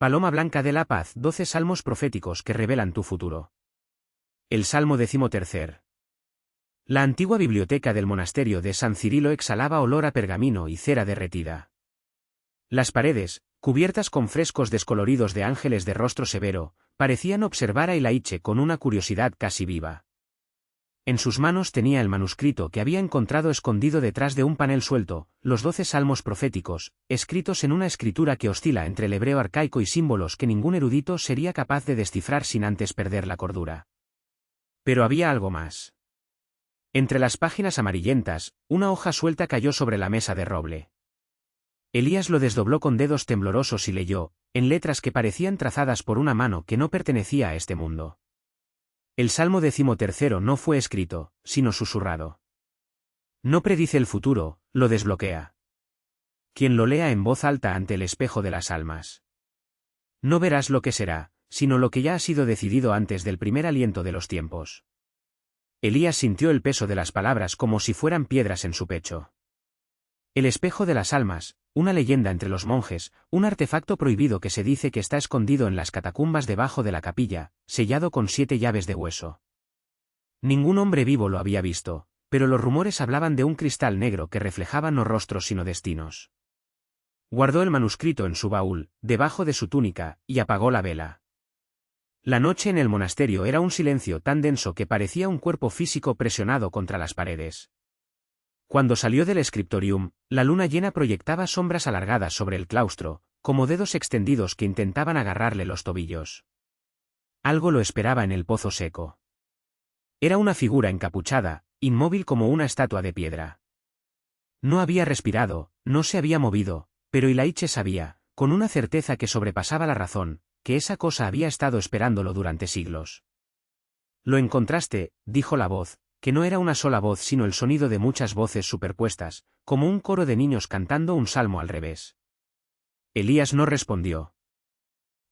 Paloma blanca de la paz, 12 salmos proféticos que revelan tu futuro. El Salmo 13. La antigua biblioteca del monasterio de San Cirilo exhalaba olor a pergamino y cera derretida. Las paredes, cubiertas con frescos descoloridos de ángeles de rostro severo, parecían observar a Elaine con una curiosidad casi viva. En sus manos tenía el manuscrito que había encontrado escondido detrás de un panel suelto, los 12 salmos proféticos, escritos en una escritura que oscila entre el hebreo arcaico y símbolos que ningún erudito sería capaz de descifrar sin antes perder la cordura. Pero había algo más. Entre las páginas amarillentas, una hoja suelta cayó sobre la mesa de roble. Elías lo desdobló con dedos temblorosos y leyó, en letras que parecían trazadas por una mano que no pertenecía a este mundo. El Salmo 13 no fue escrito, sino susurrado. No predice el futuro, lo desbloquea. Quien lo lea en voz alta ante el espejo de las almas. No verás lo que será, sino lo que ya ha sido decidido antes del primer aliento de los tiempos. Elías sintió el peso de las palabras como si fueran piedras en su pecho. El espejo de las almas, una leyenda entre los monjes, un artefacto prohibido que se dice que está escondido en las catacumbas debajo de la capilla, sellado con 7 llaves de hueso. Ningún hombre vivo lo había visto, pero los rumores hablaban de un cristal negro que reflejaba no rostros sino destinos. Guardó el manuscrito en su baúl, debajo de su túnica, y apagó la vela. La noche en el monasterio era un silencio tan denso que parecía un cuerpo físico presionado contra las paredes. Cuando salió del scriptorium, la luna llena proyectaba sombras alargadas sobre el claustro, como dedos extendidos que intentaban agarrarle los tobillos. Algo lo esperaba en el pozo seco. Era una figura encapuchada, inmóvil como una estatua de piedra. No había respirado, no se había movido, pero Elaine sabía, con una certeza que sobrepasaba la razón, que esa cosa había estado esperándolo durante siglos. «Lo encontraste», dijo la voz, que no era una sola voz sino el sonido de muchas voces superpuestas, como un coro de niños cantando un salmo al revés. Elías no respondió.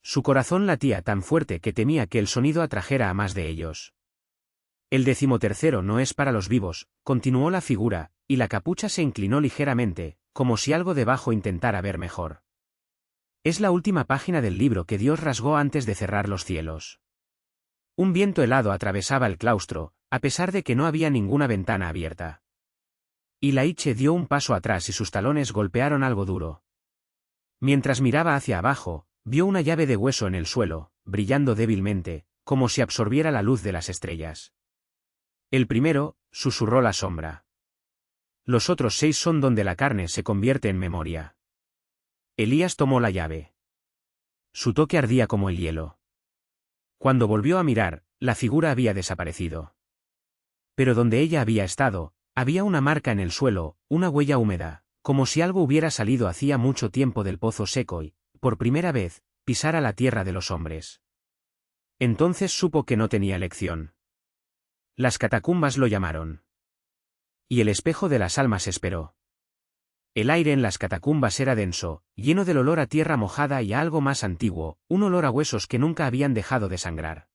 Su corazón latía tan fuerte que temía que el sonido atrajera a más de ellos. El 13 no es para los vivos, continuó la figura, y la capucha se inclinó ligeramente, como si algo debajo intentara ver mejor. Es la última página del libro que Dios rasgó antes de cerrar los cielos. Un viento helado atravesaba el claustro, a pesar de que no había ninguna ventana abierta. Elaine dio un paso atrás y sus talones golpearon algo duro. Mientras miraba hacia abajo, vio una llave de hueso en el suelo, brillando débilmente, como si absorbiera la luz de las estrellas. El primero, susurró la sombra. Los otros 6 son donde la carne se convierte en memoria. Elías tomó la llave. Su toque ardía como el hielo. Cuando volvió a mirar, la figura había desaparecido. Pero donde ella había estado, había una marca en el suelo, una huella húmeda, como si algo hubiera salido hacía mucho tiempo del pozo seco y, por primera vez, pisara la tierra de los hombres. Entonces supo que no tenía elección. Las catacumbas lo llamaron. Y el espejo de las almas esperó. El aire en las catacumbas era denso, lleno del olor a tierra mojada y a algo más antiguo, un olor a huesos que nunca habían dejado de sangrar.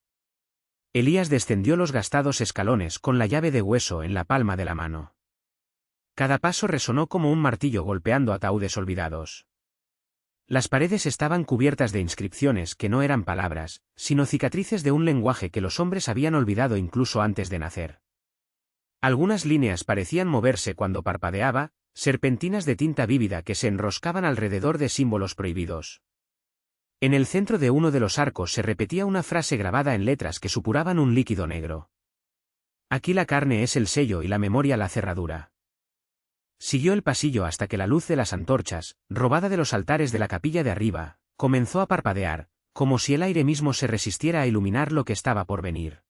Elías descendió los gastados escalones con la llave de hueso en la palma de la mano. Cada paso resonó como un martillo golpeando ataúdes olvidados. Las paredes estaban cubiertas de inscripciones que no eran palabras, sino cicatrices de un lenguaje que los hombres habían olvidado incluso antes de nacer. Algunas líneas parecían moverse cuando parpadeaba, serpentinas de tinta vívida que se enroscaban alrededor de símbolos prohibidos. En el centro de uno de los arcos se repetía una frase grabada en letras que supuraban un líquido negro. Aquí la carne es el sello y la memoria la cerradura. Siguió el pasillo hasta que la luz de las antorchas, robada de los altares de la capilla de arriba, comenzó a parpadear, como si el aire mismo se resistiera a iluminar lo que estaba por venir.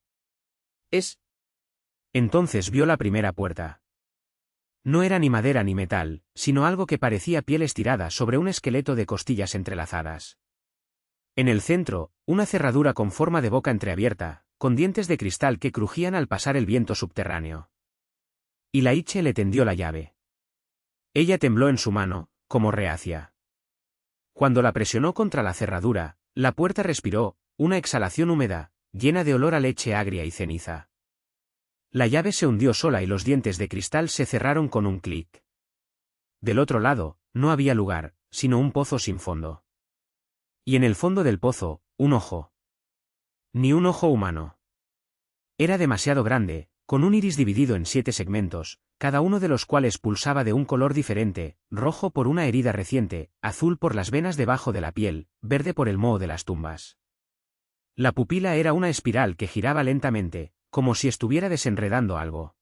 Entonces vio la primera puerta. No era ni madera ni metal, sino algo que parecía piel estirada sobre un esqueleto de costillas entrelazadas. En el centro, una cerradura con forma de boca entreabierta, con dientes de cristal que crujían al pasar el viento subterráneo. Elaine le tendió la llave. Ella tembló en su mano, como reacia. Cuando la presionó contra la cerradura, la puerta respiró, una exhalación húmeda, llena de olor a leche agria y ceniza. La llave se hundió sola y los dientes de cristal se cerraron con un clic. Del otro lado, no había lugar, sino un pozo sin fondo. Y en el fondo del pozo, un ojo. Ni un ojo humano. Era demasiado grande, con un iris dividido en 7 segmentos, cada uno de los cuales pulsaba de un color diferente, rojo por una herida reciente, azul por las venas debajo de la piel, verde por el moho de las tumbas. La pupila era una espiral que giraba lentamente, como si estuviera desenredando algo.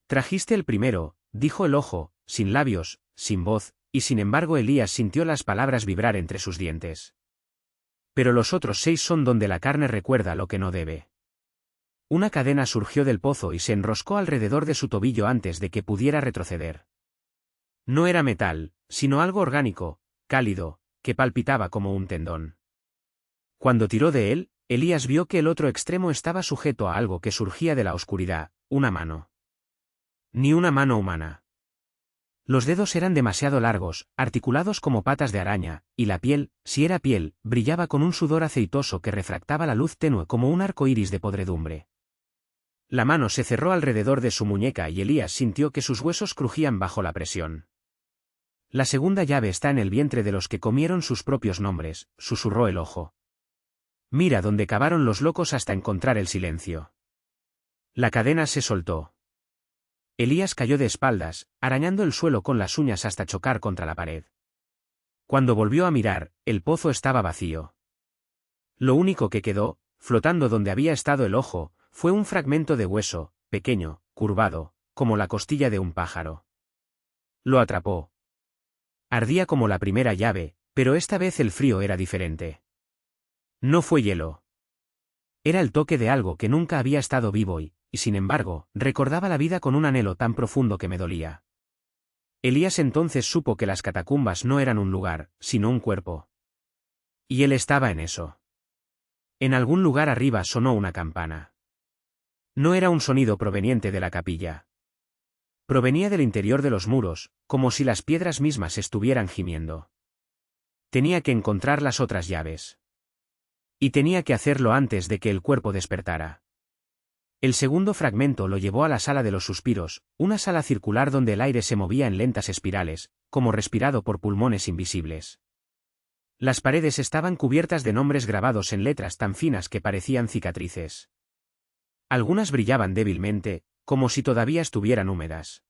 Trajiste el primero, dijo el ojo, sin labios, sin voz, y sin embargo Elías sintió las palabras vibrar entre sus dientes. Pero los otros 6 son donde la carne recuerda lo que no debe. Una cadena surgió del pozo y se enroscó alrededor de su tobillo antes de que pudiera retroceder. No era metal, sino algo orgánico, cálido, que palpitaba como un tendón. Cuando tiró de él, Elías vio que el otro extremo estaba sujeto a algo que surgía de la oscuridad, una mano. Ni una mano humana. Los dedos eran demasiado largos, articulados como patas de araña, y la piel, si era piel, brillaba con un sudor aceitoso que refractaba la luz tenue como un arco iris de podredumbre. La mano se cerró alrededor de su muñeca y Elías sintió que sus huesos crujían bajo la presión. La segunda llave está en el vientre de los que comieron sus propios nombres, susurró el ojo. Mira donde cavaron los locos hasta encontrar el silencio. La cadena se soltó. Elías cayó de espaldas, arañando el suelo con las uñas hasta chocar contra la pared. Cuando volvió a mirar, el pozo estaba vacío. Lo único que quedó, flotando donde había estado el ojo, fue un fragmento de hueso, pequeño, curvado, como la costilla de un pájaro. Lo atrapó. Ardía como la primera llave, pero esta vez el frío era diferente. No fue hielo. Era el toque de algo que nunca había estado vivo y, sin embargo, recordaba la vida con un anhelo tan profundo que me dolía. Elías entonces supo que las catacumbas no eran un lugar, sino un cuerpo. Y él estaba en eso. En algún lugar arriba sonó una campana. No era un sonido proveniente de la capilla. Provenía del interior de los muros, como si las piedras mismas estuvieran gimiendo. Tenía que encontrar las otras llaves. Y tenía que hacerlo antes de que el cuerpo despertara. El segundo fragmento lo llevó a la sala de los suspiros, una sala circular donde el aire se movía en lentas espirales, como respirado por pulmones invisibles. Las paredes estaban cubiertas de nombres grabados en letras tan finas que parecían cicatrices. Algunas brillaban débilmente, como si todavía estuvieran húmedas.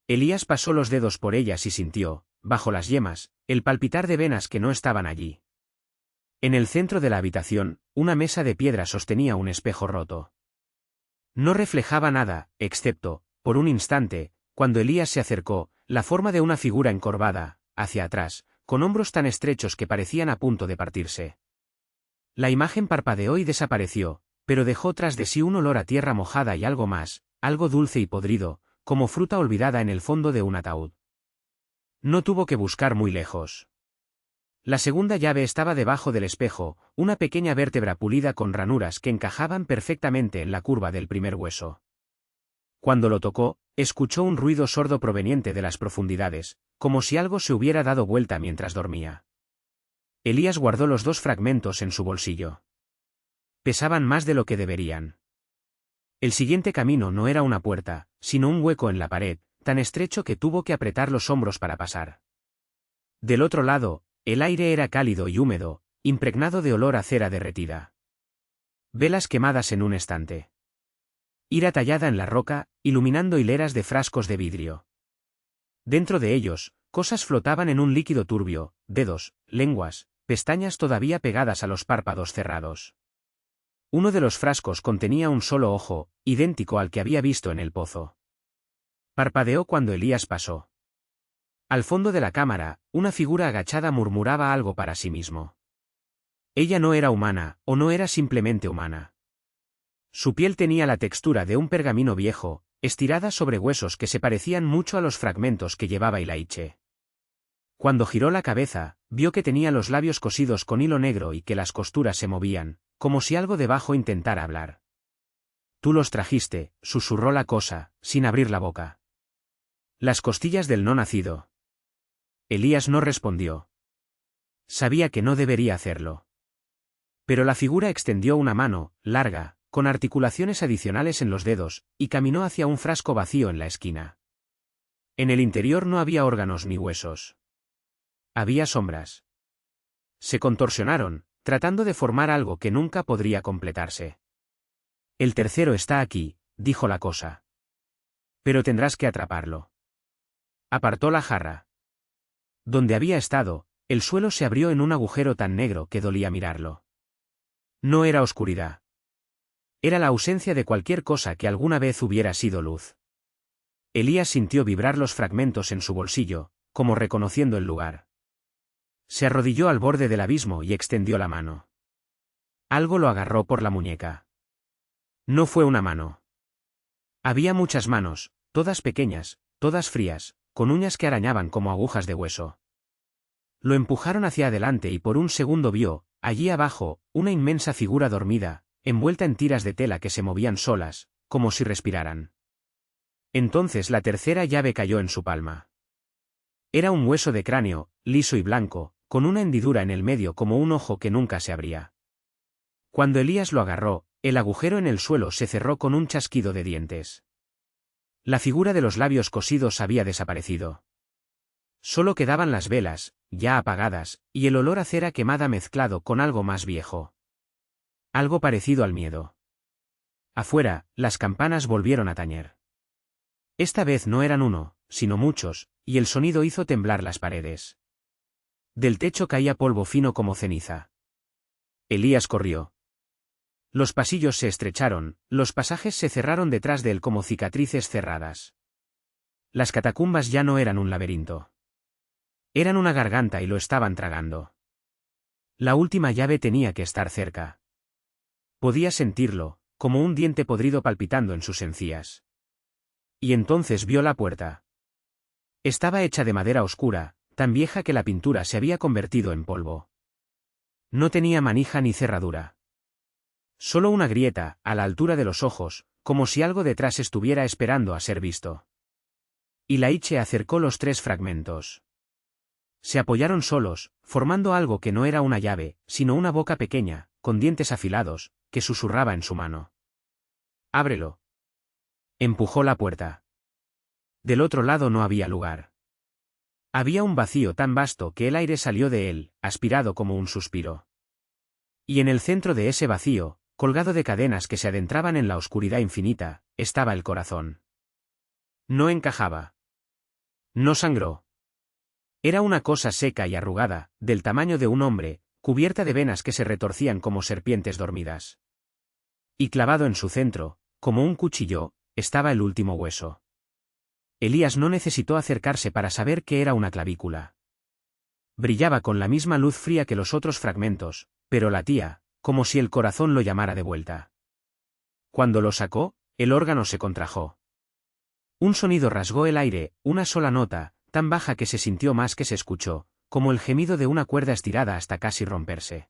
Elías pasó los dedos por ellas y sintió, bajo las yemas, el palpitar de venas que no estaban allí. En el centro de la habitación, una mesa de piedra sostenía un espejo roto. No reflejaba nada, excepto, por un instante, cuando Elías se acercó, la forma de una figura encorvada, hacia atrás, con hombros tan estrechos que parecían a punto de partirse. La imagen parpadeó y desapareció, pero dejó tras de sí un olor a tierra mojada y algo más, algo dulce y podrido, como fruta olvidada en el fondo de un ataúd. No tuvo que buscar muy lejos. La segunda llave estaba debajo del espejo, una pequeña vértebra pulida con ranuras que encajaban perfectamente en la curva del primer hueso. Cuando lo tocó, escuchó un ruido sordo proveniente de las profundidades, como si algo se hubiera dado vuelta mientras dormía. Elías guardó los 2 fragmentos en su bolsillo. Pesaban más de lo que deberían. El siguiente camino no era una puerta, sino un hueco en la pared, tan estrecho que tuvo que apretar los hombros para pasar. Del otro lado, el aire era cálido y húmedo, impregnado de olor a cera derretida. Velas quemadas en un estante. Ira tallada en la roca, iluminando hileras de frascos de vidrio. Dentro de ellos, cosas flotaban en un líquido turbio, dedos, lenguas, pestañas todavía pegadas a los párpados cerrados. Uno de los frascos contenía un solo ojo, idéntico al que había visto en el pozo. Parpadeó cuando Elías pasó. Al fondo de la cámara, una figura agachada murmuraba algo para sí mismo. Ella no era humana, o no era simplemente humana. Su piel tenía la textura de un pergamino viejo, estirada sobre huesos que se parecían mucho a los fragmentos que llevaba Ilaiche. Cuando giró la cabeza, vio que tenía los labios cosidos con hilo negro y que las costuras se movían, como si algo debajo intentara hablar. Tú los trajiste, susurró la cosa, sin abrir la boca. Las costillas del no nacido. Elías no respondió. Sabía que no debería hacerlo. Pero la figura extendió una mano, larga, con articulaciones adicionales en los dedos, y caminó hacia un frasco vacío en la esquina. En el interior no había órganos ni huesos. Había sombras. Se contorsionaron, tratando de formar algo que nunca podría completarse. El tercero está aquí, dijo la cosa. Pero tendrás que atraparlo. Apartó la jarra. Donde había estado, el suelo se abrió en un agujero tan negro que dolía mirarlo. No era oscuridad. Era la ausencia de cualquier cosa que alguna vez hubiera sido luz. Elías sintió vibrar los fragmentos en su bolsillo, como reconociendo el lugar. Se arrodilló al borde del abismo y extendió la mano. Algo lo agarró por la muñeca. No fue una mano. Había muchas manos, todas pequeñas, todas frías, con uñas que arañaban como agujas de hueso. Lo empujaron hacia adelante y por un segundo vio, allí abajo, una inmensa figura dormida, envuelta en tiras de tela que se movían solas, como si respiraran. Entonces la tercera llave cayó en su palma. Era un hueso de cráneo, liso y blanco, con una hendidura en el medio como un ojo que nunca se abría. Cuando Elías lo agarró, el agujero en el suelo se cerró con un chasquido de dientes. La figura de los labios cosidos había desaparecido. Solo quedaban las velas, ya apagadas, y el olor a cera quemada mezclado con algo más viejo. Algo parecido al miedo. Afuera, las campanas volvieron a tañer. Esta vez no eran uno, sino muchos, y el sonido hizo temblar las paredes. Del techo caía polvo fino como ceniza. Elías corrió. Los pasillos se estrecharon, los pasajes se cerraron detrás de él como cicatrices cerradas. Las catacumbas ya no eran un laberinto. Eran una garganta y lo estaban tragando. La última llave tenía que estar cerca. Podía sentirlo, como un diente podrido palpitando en sus encías. Y entonces vio la puerta. Estaba hecha de madera oscura, tan vieja que la pintura se había convertido en polvo. No tenía manija ni cerradura. Solo una grieta, a la altura de los ojos, como si algo detrás estuviera esperando a ser visto. Y Laiche acercó los 3 fragmentos. Se apoyaron solos, formando algo que no era una llave, sino una boca pequeña, con dientes afilados, que susurraba en su mano. «Ábrelo». Empujó la puerta. Del otro lado no había lugar. Había un vacío tan vasto que el aire salió de él, aspirado como un suspiro. Y en el centro de ese vacío, colgado de cadenas que se adentraban en la oscuridad infinita, estaba el corazón. No encajaba. No sangró. Era una cosa seca y arrugada, del tamaño de un hombre, cubierta de venas que se retorcían como serpientes dormidas. Y clavado en su centro, como un cuchillo, estaba el último hueso. Elías no necesitó acercarse para saber que era una clavícula. Brillaba con la misma luz fría que los otros fragmentos, pero latía, como si el corazón lo llamara de vuelta. Cuando lo sacó, el órgano se contrajo. Un sonido rasgó el aire, una sola nota, tan baja que se sintió más que se escuchó, como el gemido de una cuerda estirada hasta casi romperse.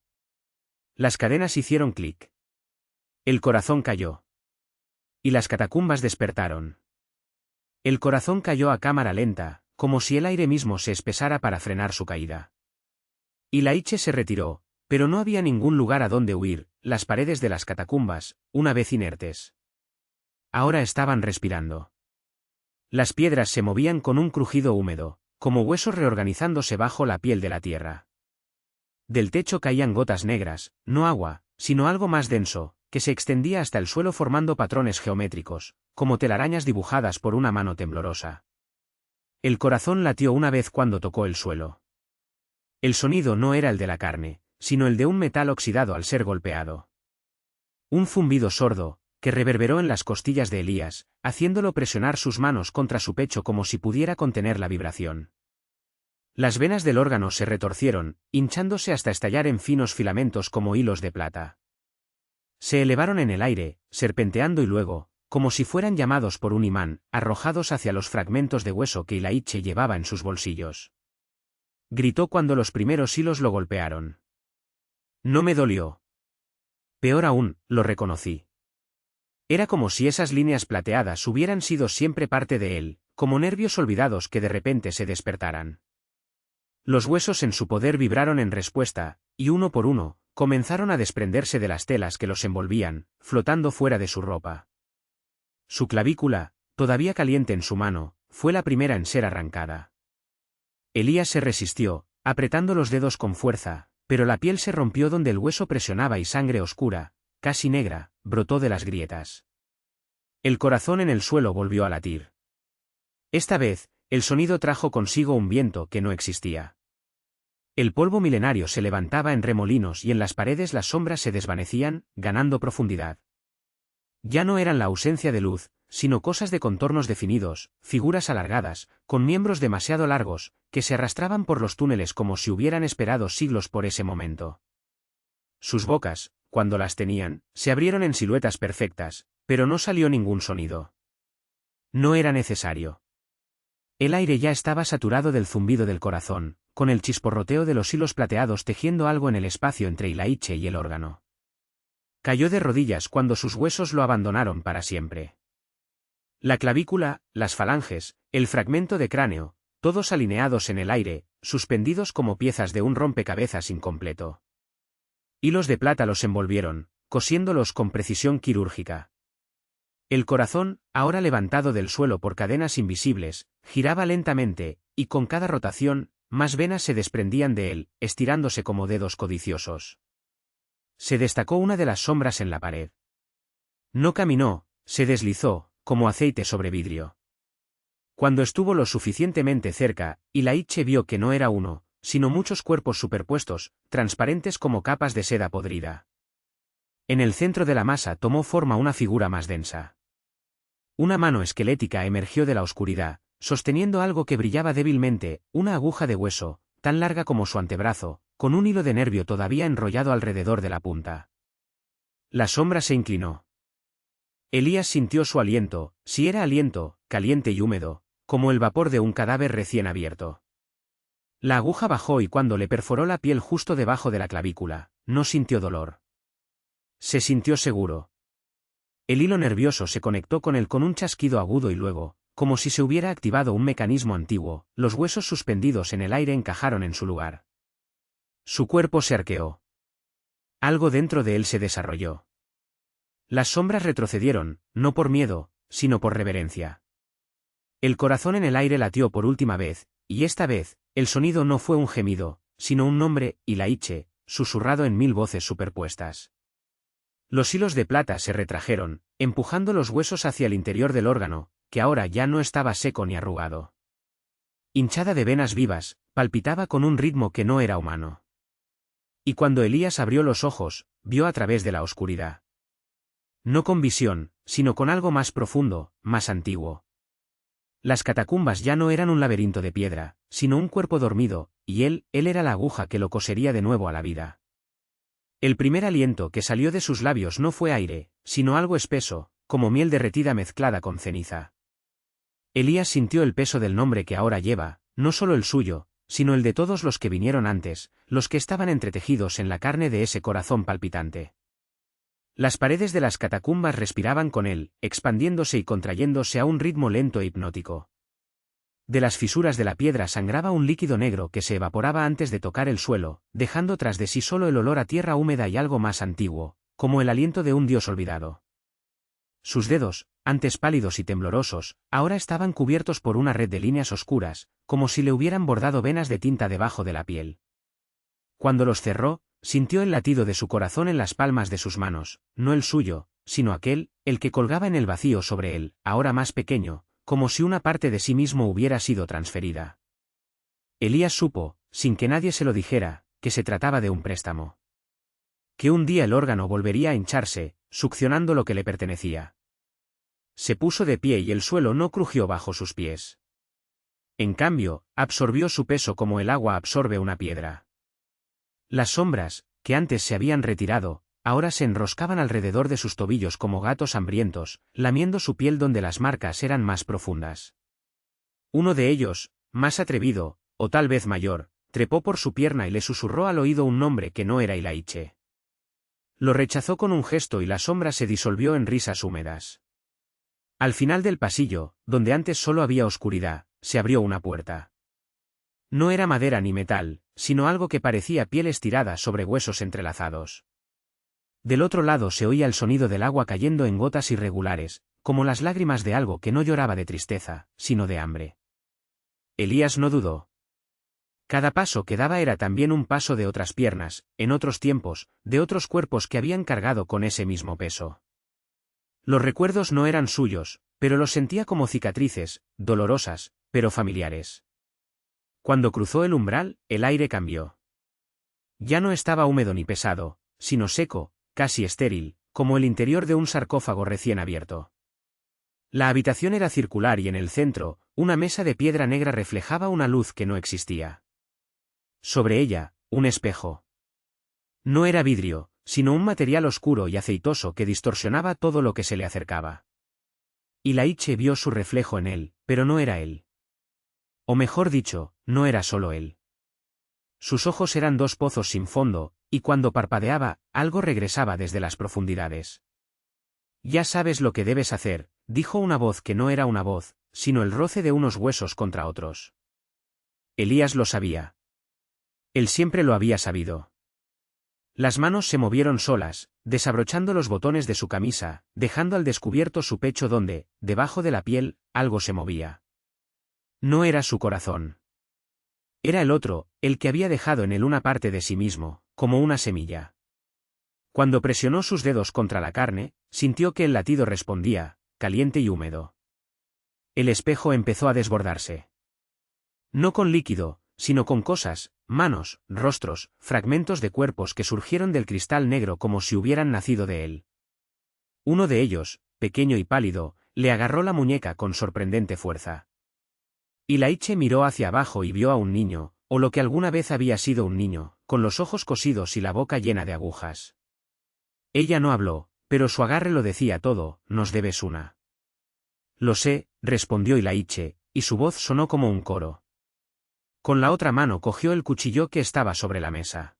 Las cadenas hicieron clic. El corazón cayó. Y las catacumbas despertaron. El corazón cayó a cámara lenta, como si el aire mismo se espesara para frenar su caída. Y Laiche se retiró, pero no había ningún lugar a donde huir, las paredes de las catacumbas, una vez inertes. Ahora estaban respirando. Las piedras se movían con un crujido húmedo, como huesos reorganizándose bajo la piel de la tierra. Del techo caían gotas negras, no agua, sino algo más denso, que se extendía hasta el suelo formando patrones geométricos, como telarañas dibujadas por una mano temblorosa. El corazón latió una vez cuando tocó el suelo. El sonido no era el de la carne, sino el de un metal oxidado al ser golpeado. Un zumbido sordo, que reverberó en las costillas de Elías, haciéndolo presionar sus manos contra su pecho como si pudiera contener la vibración. Las venas del órgano se retorcieron, hinchándose hasta estallar en finos filamentos como hilos de plata. Se elevaron en el aire, serpenteando y luego, como si fueran llamados por un imán, arrojados hacia los fragmentos de hueso que Laiche llevaba en sus bolsillos. Gritó cuando los primeros hilos lo golpearon. No me dolió. Peor aún, lo reconocí. Era como si esas líneas plateadas hubieran sido siempre parte de él, como nervios olvidados que de repente se despertaran. Los huesos en su poder vibraron en respuesta, y uno por uno, comenzaron a desprenderse de las telas que los envolvían, flotando fuera de su ropa. Su clavícula, todavía caliente en su mano, fue la primera en ser arrancada. Elías se resistió, apretando los dedos con fuerza, pero la piel se rompió donde el hueso presionaba y sangre oscura, casi negra, brotó de las grietas. El corazón en el suelo volvió a latir. Esta vez, el sonido trajo consigo un viento que no existía. El polvo milenario se levantaba en remolinos y en las paredes las sombras se desvanecían, ganando profundidad. Ya no eran la ausencia de luz, sino cosas de contornos definidos, figuras alargadas, con miembros demasiado largos, que se arrastraban por los túneles como si hubieran esperado siglos por ese momento. Sus bocas, cuando las tenían, se abrieron en siluetas perfectas, pero no salió ningún sonido. No era necesario. El aire ya estaba saturado del zumbido del corazón, con el chisporroteo de los hilos plateados tejiendo algo en el espacio entre Ilaiche y el órgano. Cayó de rodillas cuando sus huesos lo abandonaron para siempre. La clavícula, las falanges, el fragmento de cráneo, todos alineados en el aire, suspendidos como piezas de un rompecabezas incompleto. Hilos de plata los envolvieron, cosiéndolos con precisión quirúrgica. El corazón, ahora levantado del suelo por cadenas invisibles, giraba lentamente, y con cada rotación, más venas se desprendían de él, estirándose como dedos codiciosos. Se destacó una de las sombras en la pared. No caminó, se deslizó, como aceite sobre vidrio. Cuando estuvo lo suficientemente cerca, Ilaiche vio que no era uno, sino muchos cuerpos superpuestos, transparentes como capas de seda podrida. En el centro de la masa tomó forma una figura más densa. Una mano esquelética emergió de la oscuridad, sosteniendo algo que brillaba débilmente, una aguja de hueso, tan larga como su antebrazo, con un hilo de nervio todavía enrollado alrededor de la punta. La sombra se inclinó. Elías sintió su aliento, si era aliento, caliente y húmedo, como el vapor de un cadáver recién abierto. La aguja bajó y cuando le perforó la piel justo debajo de la clavícula, no sintió dolor. Se sintió seguro. El hilo nervioso se conectó con él con un chasquido agudo y luego, como si se hubiera activado un mecanismo antiguo, los huesos suspendidos en el aire encajaron en su lugar. Su cuerpo se arqueó. Algo dentro de él se desarrolló. Las sombras retrocedieron, no por miedo, sino por reverencia. El corazón en el aire latió por última vez, y esta vez, el sonido no fue un gemido, sino un nombre, Ilaiche, susurrado en 1000 voces superpuestas. Los hilos de plata se retrajeron, empujando los huesos hacia el interior del órgano, que ahora ya no estaba seco ni arrugado. Hinchada de venas vivas, palpitaba con un ritmo que no era humano. Y cuando Elías abrió los ojos, vio a través de la oscuridad. No con visión, sino con algo más profundo, más antiguo. Las catacumbas ya no eran un laberinto de piedra, sino un cuerpo dormido, y él era la aguja que lo cosería de nuevo a la vida. El primer aliento que salió de sus labios no fue aire, sino algo espeso, como miel derretida mezclada con ceniza. Elías sintió el peso del nombre que ahora lleva, no solo el suyo, sino el de todos los que vinieron antes, los que estaban entretejidos en la carne de ese corazón palpitante. Las paredes de las catacumbas respiraban con él, expandiéndose y contrayéndose a un ritmo lento e hipnótico. De las fisuras de la piedra sangraba un líquido negro que se evaporaba antes de tocar el suelo, dejando tras de sí solo el olor a tierra húmeda y algo más antiguo, como el aliento de un dios olvidado. Sus dedos, antes pálidos y temblorosos, ahora estaban cubiertos por una red de líneas oscuras, como si le hubieran bordado venas de tinta debajo de la piel. Cuando los cerró, sintió el latido de su corazón en las palmas de sus manos, no el suyo, sino aquel, el que colgaba en el vacío sobre él, ahora más pequeño, como si una parte de sí mismo hubiera sido transferida. Elías supo, sin que nadie se lo dijera, que se trataba de un préstamo. Que un día el órgano volvería a hincharse, succionando lo que le pertenecía. Se puso de pie y el suelo no crujió bajo sus pies. En cambio, absorbió su peso como el agua absorbe una piedra. Las sombras, que antes se habían retirado, ahora se enroscaban alrededor de sus tobillos como gatos hambrientos, lamiendo su piel donde las marcas eran más profundas. Uno de ellos, más atrevido, o tal vez mayor, trepó por su pierna y le susurró al oído un nombre que no era Ilaiche. Lo rechazó con un gesto y la sombra se disolvió en risas húmedas. Al final del pasillo, donde antes solo había oscuridad, se abrió una puerta. No era madera ni metal, sino algo que parecía piel estirada sobre huesos entrelazados. Del otro lado se oía el sonido del agua cayendo en gotas irregulares, como las lágrimas de algo que no lloraba de tristeza, sino de hambre. Elías no dudó. Cada paso que daba era también un paso de otras piernas, en otros tiempos, de otros cuerpos que habían cargado con ese mismo peso. Los recuerdos no eran suyos, pero los sentía como cicatrices, dolorosas, pero familiares. Cuando cruzó el umbral, el aire cambió. Ya no estaba húmedo ni pesado, sino seco, casi estéril, como el interior de un sarcófago recién abierto. La habitación era circular y en el centro, una mesa de piedra negra reflejaba una luz que no existía. Sobre ella, un espejo. No era vidrio, sino un material oscuro y aceitoso que distorsionaba todo lo que se le acercaba. Y Laiche vio su reflejo en él, pero no era él. O mejor dicho, no era solo él. Sus ojos eran dos pozos sin fondo, y cuando parpadeaba, algo regresaba desde las profundidades. Ya sabes lo que debes hacer, dijo una voz que no era una voz, sino el roce de unos huesos contra otros. Elías lo sabía. Él siempre lo había sabido. Las manos se movieron solas, desabrochando los botones de su camisa, dejando al descubierto su pecho donde, debajo de la piel, algo se movía. No era su corazón. Era el otro, el que había dejado en él una parte de sí mismo, como una semilla. Cuando presionó sus dedos contra la carne, sintió que el latido respondía, caliente y húmedo. El espejo empezó a desbordarse. No con líquido, sino con cosas, manos, rostros, fragmentos de cuerpos que surgieron del cristal negro como si hubieran nacido de él. Uno de ellos, pequeño y pálido, le agarró la muñeca con sorprendente fuerza. Y Laiche miró hacia abajo y vio a un niño, o lo que alguna vez había sido un niño, con los ojos cosidos y la boca llena de agujas. Ella no habló, pero su agarre lo decía todo, nos debes una. Lo sé, respondió Laiche, y su voz sonó como un coro. Con la otra mano cogió el cuchillo que estaba sobre la mesa.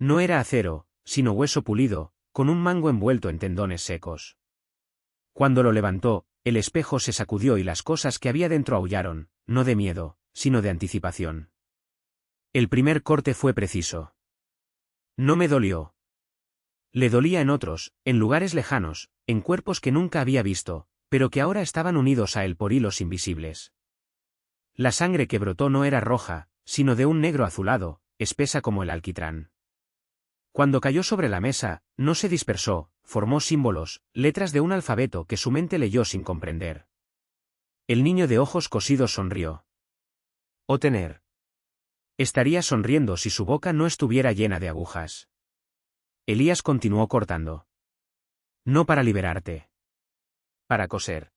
No era acero, sino hueso pulido, con un mango envuelto en tendones secos. Cuando lo levantó, el espejo se sacudió y las cosas que había dentro aullaron, no de miedo, sino de anticipación. El primer corte fue preciso. No me dolió. Le dolía en otros, en lugares lejanos, en cuerpos que nunca había visto, pero que ahora estaban unidos a él por hilos invisibles. La sangre que brotó no era roja, sino de un negro azulado, espesa como el alquitrán. Cuando cayó sobre la mesa, no se dispersó, formó símbolos, letras de un alfabeto que su mente leyó sin comprender. El niño de ojos cosidos sonrió. Otener. Estaría sonriendo si su boca no estuviera llena de agujas. Elías continuó cortando. No para liberarte. Para coser.